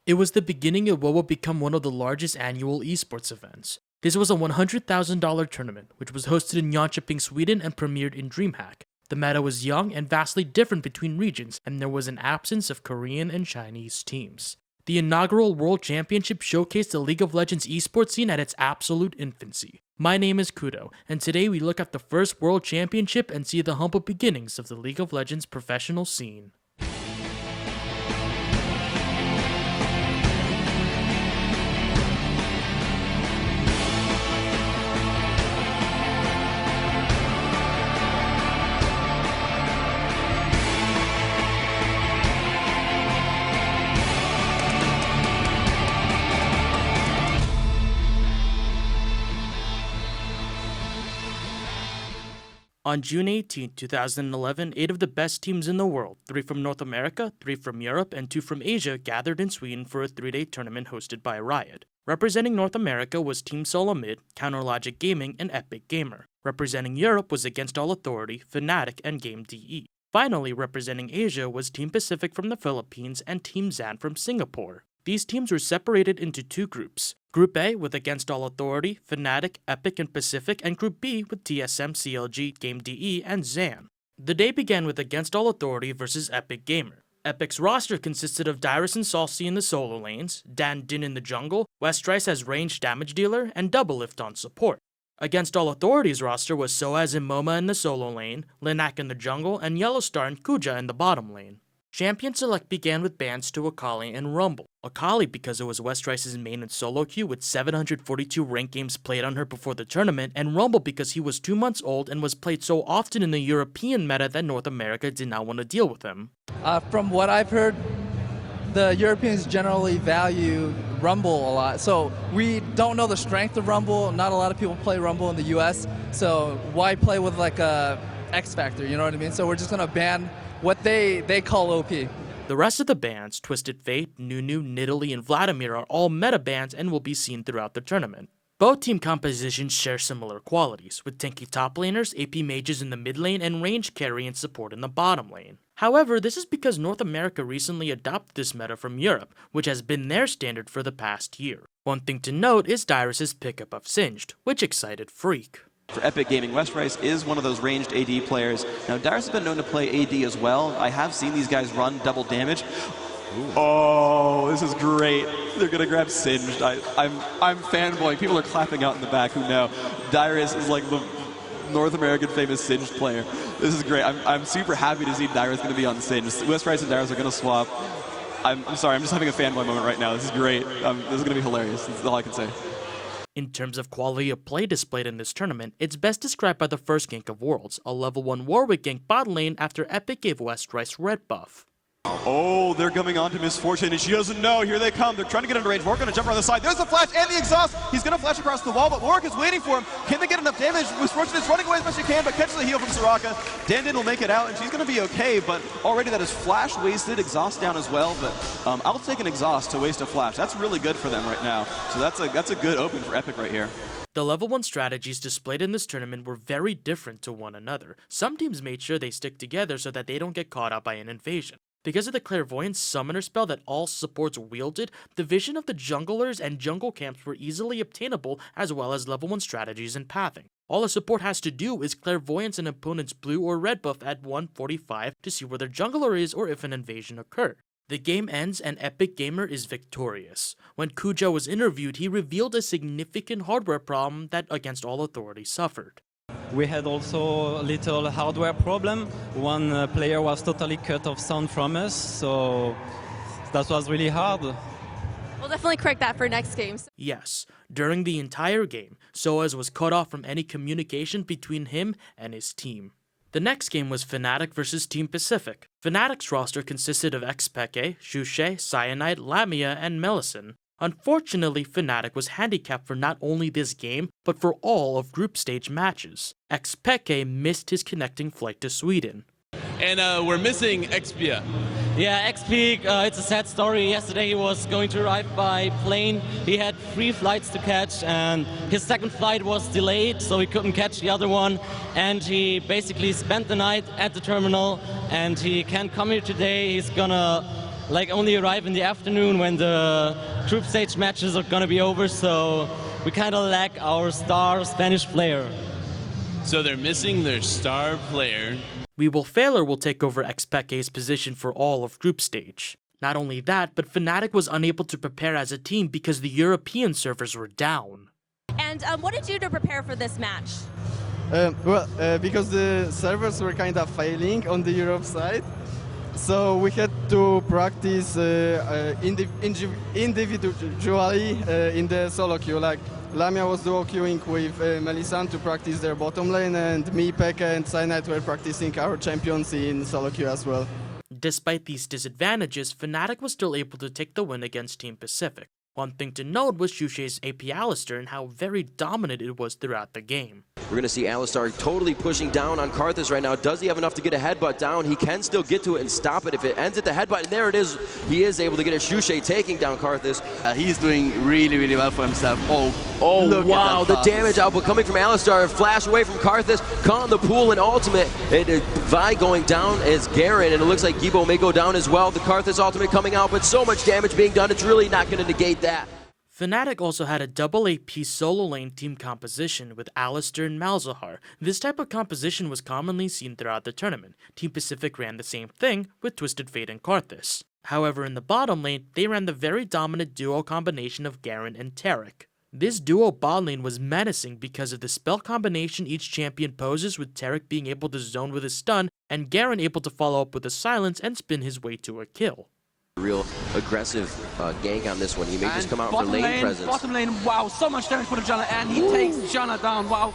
It was the beginning of what would become one of the largest annual esports events. This was a $100,000 tournament, which was hosted in Jönköping, Sweden and premiered in DreamHack. The meta was young and vastly different between regions, and there was an absence of Korean and Chinese teams. The inaugural World Championship showcased the League of Legends esports scene at its absolute infancy. My name is Kudo, and today we look at the first World Championship and see the humble beginnings of the League of Legends professional scene. On June 18, 2011, 8 of the best teams in the world, 3 from North America, 3 from Europe, and 2 from Asia, gathered in Sweden for a 3-day tournament hosted by Riot. Representing North America was Team Solo Mid, Counterlogic Gaming, and Epic Gamer. Representing Europe was Against All Authority, Fnatic, and Game DE. Finally, representing Asia was Team Pacific from the Philippines and Team Zan from Singapore. These teams were separated into 2 groups. Group A with Against All Authority, Fnatic, Epic, and Pacific, and Group B with TSM, CLG, Game DE, and Zan. The day began with Against All Authority versus Epic Gamer. Epic's roster consisted of Dyrus and Salsi in the solo lanes, Dan Din in the jungle, Westrice as ranged damage dealer, and Doublelift on support. Against All Authority's roster was Soaz and Moma in the solo lane, Linak in the jungle, and Yellowstar and Kuja in the bottom lane. Champion Select began with bans to Akali and Rumble. Akali because it was Westrice's main and solo queue with 742 ranked games played on her before the tournament, and Rumble because he was 2 months old and was played so often in the European meta that North America did not want to deal with him. From what I've heard, the Europeans generally value Rumble a lot. So we don't know the strength of Rumble. Not a lot of people play Rumble in the US, so why play with like a X Factor, you know what I mean? So we're just going to ban what they call OP. The rest of the bans, Twisted Fate, Nunu, Nidalee, and Vladimir, are all meta bans and will be seen throughout the tournament. Both team compositions share similar qualities, with tanky top laners, AP mages in the mid lane, and range carry and support in the bottom lane. However, this is because North America recently adopted this meta from Europe, which has been their standard for the past year. One thing to note is Dyrus' pickup of Singed, which excited Freak. For Epic Gaming, Westrice is one of those ranged AD players. Now, Dyrus has been known to play AD as well. I have seen these guys run double damage. Ooh. Oh, this is great. They're going to grab Singed. I'm fanboying. People are clapping out in the back who know. Dyrus is like the North American famous Singed player. This is great. I'm super happy to see Dyrus going to be on Singed. Westrice and Dyrus are going to swap. I'm sorry, I'm just having a fanboy moment right now. This is great. This is going to be hilarious. That's all I can say. In terms of quality of play displayed in this tournament, it's best described by the first gank of Worlds, a level 1 Warwick gank bot lane after Epic gave Westrice red buff. Oh, they're coming on to Misfortune, and she doesn't know. Here they come. They're trying to get into range. Warwick going to jump around the side. There's the flash and the exhaust. He's going to flash across the wall, but Warwick is waiting for him. Can they get enough damage? Misfortune is running away as much as she can, but catches the heal from Soraka. Dandin will make it out, and she's going to be okay, but already that is flash wasted, exhaust down as well, but I'll take an exhaust to waste a flash. That's really good for them right now. So that's a good open for Epic right here. The level 1 strategies displayed in this tournament were very different to one another. Some teams made sure they stick together so that they don't get caught out by an invasion. Because of the Clairvoyance summoner spell that all supports wielded, the vision of the junglers and jungle camps were easily obtainable, as well as level 1 strategies and pathing. All a support has to do is Clairvoyance an opponent's blue or red buff at 145 to see where their jungler is or if an invasion occurred. The game ends and Epic Gamer is victorious. When Kuja was interviewed, he revealed a significant hardware problem that Against All Authority suffered. We had also a little hardware problem. One player was totally cut off sound from us, so that was really hard. We'll definitely correct that for next games. Yes, during the entire game, Soaz was cut off from any communication between him and his team. The next game was Fnatic versus Team Pacific. Fnatic's roster consisted of Xpeke, Xushe, Cyanide, Lamia, and Melisson. Unfortunately, Fnatic was handicapped for not only this game, but for all of group stage matches. Xpeke missed his connecting flight to Sweden. And we're missing Xpia. Yeah, XP, it's a sad story. Yesterday he was going to arrive by plane. He had 3 flights to catch, and his second flight was delayed, so he couldn't catch the other one. And he basically spent the night at the terminal, and he can't come here today. He's gonna like only arrive in the afternoon when the group stage matches are gonna be over, so we kind of lack our star Spanish player. So they're missing their star player. Failer will take over Xpeke's position for all of group stage. Not only that, but Fnatic was unable to prepare as a team because the European servers were down. And what did you do to prepare for this match? Because the servers were kind of failing on the Europe side, so we had to practice individually in the solo queue. Like Lamia was duo queuing with Melisande to practice their bottom lane, and me, Pekka, and Cyanide were practicing our champions in solo queue as well. Despite these disadvantages, Fnatic was still able to take the win against Team Pacific. One thing to note was Xuxie's AP Alistar and how very dominant it was throughout the game. We're going to see Alistar totally pushing down on Karthus right now. Does he have enough to get a headbutt down? He can still get to it and stop it. If it ends at the headbutt, and there it is, he is able to get a Xuxie taking down Karthus. He's doing really, really well for himself. Oh wow, the damage output coming from Alistar. Flash away from Karthus, caught in the pool and ultimate. Vi going down as Garen, and it looks like Gibo may go down as well. The Karthus ultimate coming out, but so much damage being done, it's really not going to negate that. Fnatic also had a double AP solo lane team composition with Alistar and Malzahar. This type of composition was commonly seen throughout the tournament. Team Pacific ran the same thing with Twisted Fate and Karthus. However, in the bottom lane, they ran the very dominant duo combination of Garen and Taric. This duo bot lane was menacing because of the spell combination each champion poses, with Taric being able to zone with a stun and Garen able to follow up with a silence and spin his way to a kill. Real aggressive gank on this one. He may just come out for lane presence. Bottom lane, wow, so much damage for the Janna, and he takes Janna down, wow.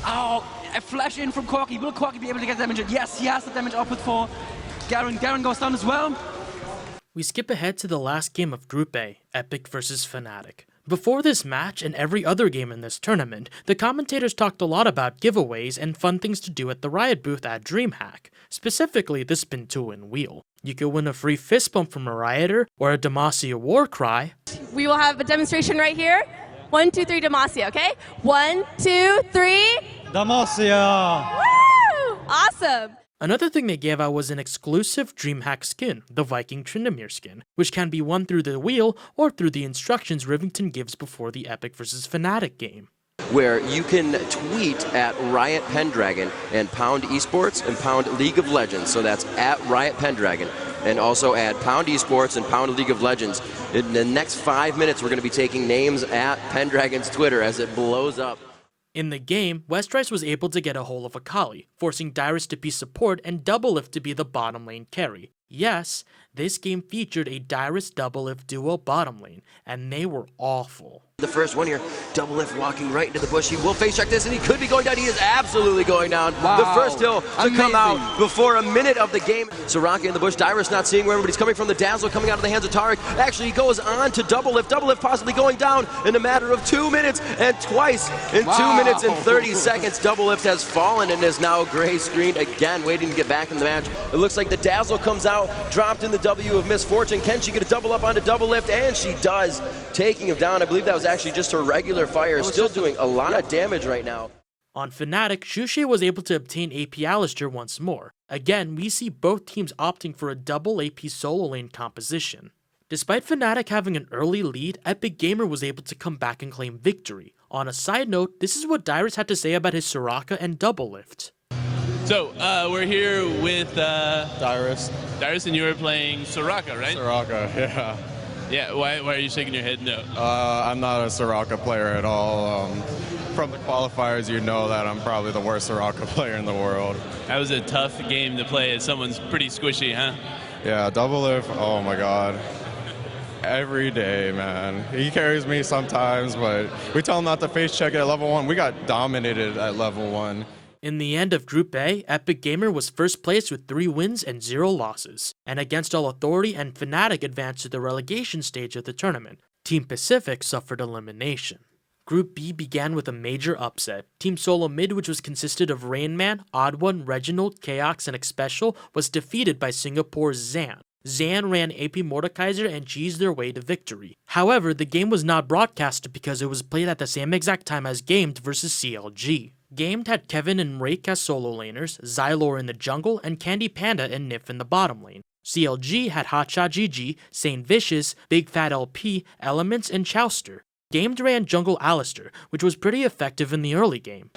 Oh, a flash in from Corki. Will Corki be able to get damage in? Yes, he has the damage output for Garen. Garen goes down as well. We skip ahead to the last game of Group A, Epic versus Fnatic. Before this match and every other game in this tournament, the commentators talked a lot about giveaways and fun things to do at the Riot booth at DreamHack, specifically the Spin 2-Win wheel. You could win a free fist bump from a Rioter or a Demacia war cry. We will have a demonstration right here. 1, 2, 3, Demacia, okay? 1, 2, 3. Demacia! Woo! Awesome! Another thing they gave out was an exclusive DreamHack skin, the Viking Tryndamere skin, which can be won through the wheel or through the instructions Rivington gives before the Epic vs Fnatic game. Where you can tweet at Riot Pendragon and pound esports and pound League of Legends. So that's at Riot Pendragon, and also add pound esports and pound League of Legends. In the next 5 minutes, we're going to be taking names at Pendragon's Twitter as it blows up. In the game, Westrice was able to get a hold of Akali, forcing Dyrus to be support and Doublelift to be the bottom lane carry. Yes, this game featured a Dyrus Doublelift duo bottom lane, and they were awful. The first one here, Doublelift walking right into the bush. He will face check this, and he could be going down. He is absolutely going down. Wow. The first hill to come out before a minute of the game. Soraka in the bush. Dyrus not seeing where everybody's coming from. The Dazzle coming out of the hands of Taric. Actually, he goes on to Doublelift. Doublelift possibly going down in a matter of 2 minutes, and twice in 2 minutes and 30 seconds. Doublelift has fallen and is now gray screened again, waiting to get back in the match. It looks like the Dazzle comes out, dropped in the W of Misfortune. Can she get a double up onto Doublelift? And she does, taking him down. I believe that was actually just her regular fire, still doing a lot of damage right now. On Fnatic, Xuxie was able to obtain AP Alistar once more. Again, we see both teams opting for a double AP solo lane composition. Despite Fnatic having an early lead, Epic Gamer was able to come back and claim victory. On a side note, this is what Dyrus had to say about his Soraka and Doublelift. So, we're here with Dyrus. Dyrus, and you were playing Soraka, right? Soraka, yeah. Yeah, why are you shaking your head no? I'm not a Soraka player at all. From the qualifiers, you know that I'm probably the worst Soraka player in the world. That was a tough game to play as someone's pretty squishy, huh? Yeah, Doublelift, oh my god. Every day, man. He carries me sometimes, but we tell him not to face check it at level 1. We got dominated at level 1. In the end of Group A, Epic Gamer was first place with 3 wins and 0 losses, and Against All Authority and Fnatic advanced to the relegation stage of the tournament. Team Pacific suffered elimination. Group B began with a major upset. Team Solo Mid, which was consisted of Rainman, Odd1, Reginald, Chaos, and Xpecial, was defeated by Singapore's Zan. Zan ran AP Mordekaiser and cheesed their way to victory. However, the game was not broadcasted because it was played at the same exact time as Gamed vs CLG. Gamed had Kevin and Rake as solo laners, Xylor in the jungle, and Candy Panda and Nif in the bottom lane. CLG had Hotshot GG, Saint Vicious, Big Fat LP, Elements, and Chowster. Gamed ran Jungle Alistair, which was pretty effective in the early game.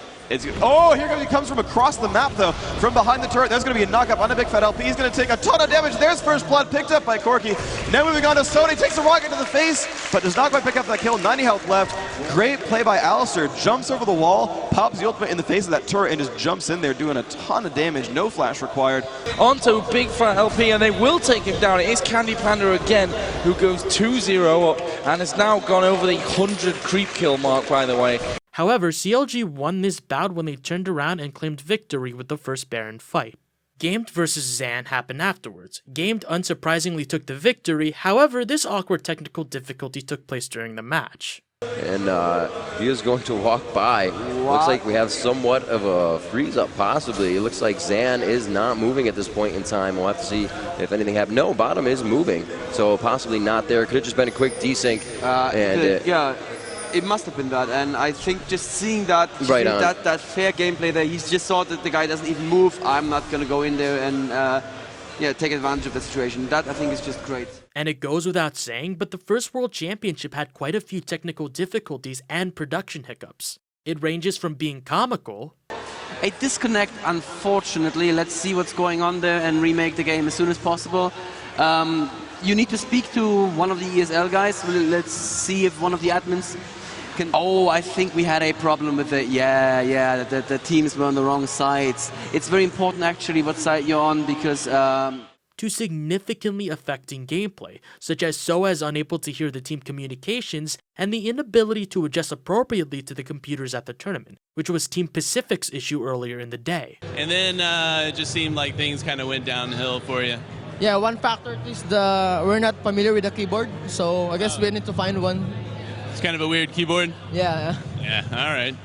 Oh, here he comes from across the map, though, from behind the turret. There's going to be a knock-up on a Big Fat LP. He's going to take a ton of damage. There's first blood picked up by Corky. Now moving on to Sony, takes a rocket to the face, but does not quite pick up that kill. 90 health left. Great play by Alistair. Jumps over the wall, pops the ultimate in the face of that turret, and just jumps in there, doing a ton of damage. No flash required. Onto Big Fat LP, and they will take him down. It is Candy Panda again, who goes 2-0 up, and has now gone over the 100 creep kill mark, by the way. However, CLG won this bout when they turned around and claimed victory with the first Baron fight. Gamed vs Zan happened afterwards. Gamed unsurprisingly took the victory, however, this awkward technical difficulty took place during the match. And he is going to walk by. Looks like we have somewhat of a freeze up, possibly. It looks like Zan is not moving at this point in time. We'll have to see if anything happens. No, bottom is moving, so possibly not there. Could have just been a quick desync. Yeah, it must have been that, and I think just seeing that, right on. that fair gameplay there, he's just thought that the guy doesn't even move. I'm not going to go in there and take advantage of the situation. That, I think, is just great. And it goes without saying, but the first World Championship had quite a few technical difficulties and production hiccups. It ranges from being comical, A disconnect, unfortunately. Let's see what's going on there and remake the game as soon as possible. You need to speak to one of the ESL guys. Let's see if one of the admins can... Oh, I think we had a problem with it. Yeah, the teams were on the wrong sides. It's very important, actually, what side you're on, because... to significantly affecting gameplay, such as Soaz unable to hear the team communications and the inability to adjust appropriately to the computers at the tournament, which was Team Pacific's issue earlier in the day. And then it just seemed like things kind of went downhill for you. Yeah, one factor is we're not familiar with the keyboard, so I guess we need to find one. It's kind of a weird keyboard. Yeah. Yeah, all right.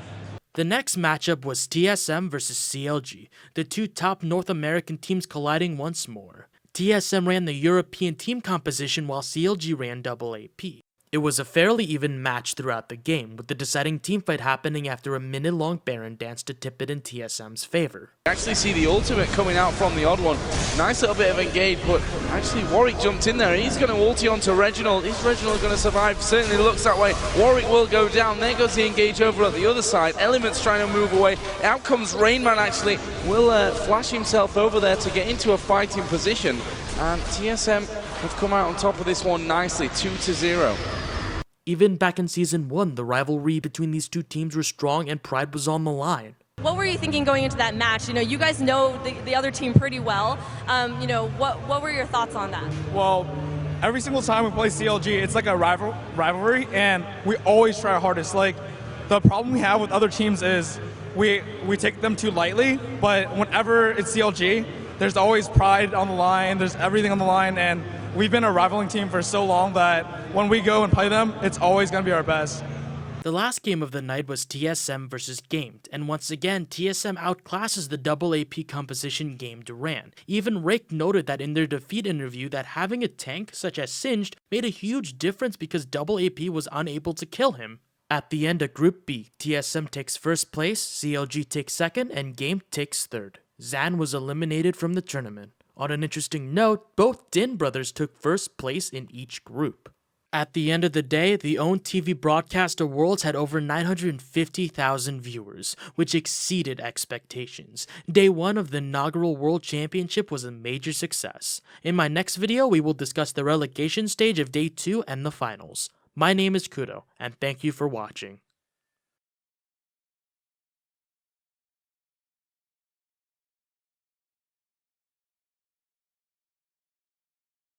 The next matchup was TSM versus CLG, the two top North American teams colliding once more. TSM ran the European team composition while CLG ran double AP. It was a fairly even match throughout the game, with the deciding teamfight happening after a minute-long Baron dance to tip it in TSM's favor. Actually see the ultimate coming out from the odd one. Nice little bit of engage, but actually Warwick jumped in there. He's going to ulti onto Reginald. Is Reginald going to survive? Certainly looks that way. Warwick will go down. There goes the engage over at the other side. Element's trying to move away. Out comes Rainman, actually. Will flash himself over there to get into a fighting position. And TSM have come out on top of this one nicely, 2-0. Even back in Season 1, the rivalry between these two teams were strong and pride was on the line. What were you thinking going into that match? You know, you guys know the other team pretty well. What were your thoughts on that? Well, every single time we play CLG, it's like a rivalry, and we always try our hardest. Like, the problem we have with other teams is we take them too lightly, but whenever it's CLG, there's always pride on the line, there's everything on the line, and we've been a rivaling team for so long that when we go and play them, it's always going to be our best. The last game of the night was TSM versus Gamed, and once again, TSM outclasses the double AP composition Gamed ran. Even Rake noted that in their defeat interview that having a tank such as Singed made a huge difference because double AP was unable to kill him. At the end of Group B, TSM takes first place, CLG takes second, and Gamed takes third. Zan was eliminated from the tournament. On an interesting note, both Din brothers took first place in each group. At the end of the day, the OWN TV Broadcaster Worlds had over 950,000 viewers, which exceeded expectations. Day 1 of the inaugural World Championship was a major success. In my next video, we will discuss the relegation stage of Day 2 and the finals. My name is Kudo, and thank you for watching.